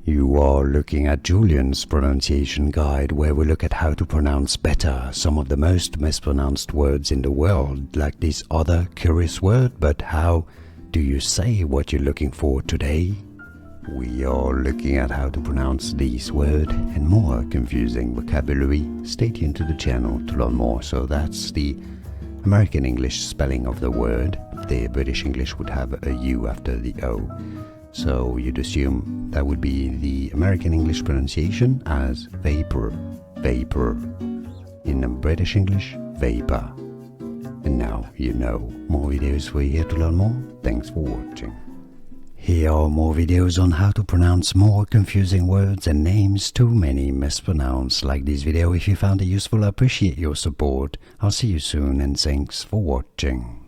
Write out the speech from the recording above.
You are looking at Julian's pronunciation guide, where we look at how to pronounce better some of the most mispronounced words in the world, like this other curious word. But how do you say what you're looking for today? We are looking at how to pronounce this word and more confusing vocabulary. Stay tuned to the channel to learn more. So that's the American English spelling of the word. The British English would have a U after the O. So you'd assume that would be the American English pronunciation as vapor, vapor. In the British English, vapor. And now you know. More videos for you here to learn more. Thanks for watching. Here are more videos on how to pronounce more confusing words and names too many mispronounced. Like this video if you found it useful. I appreciate your support. I'll see you soon and thanks for watching.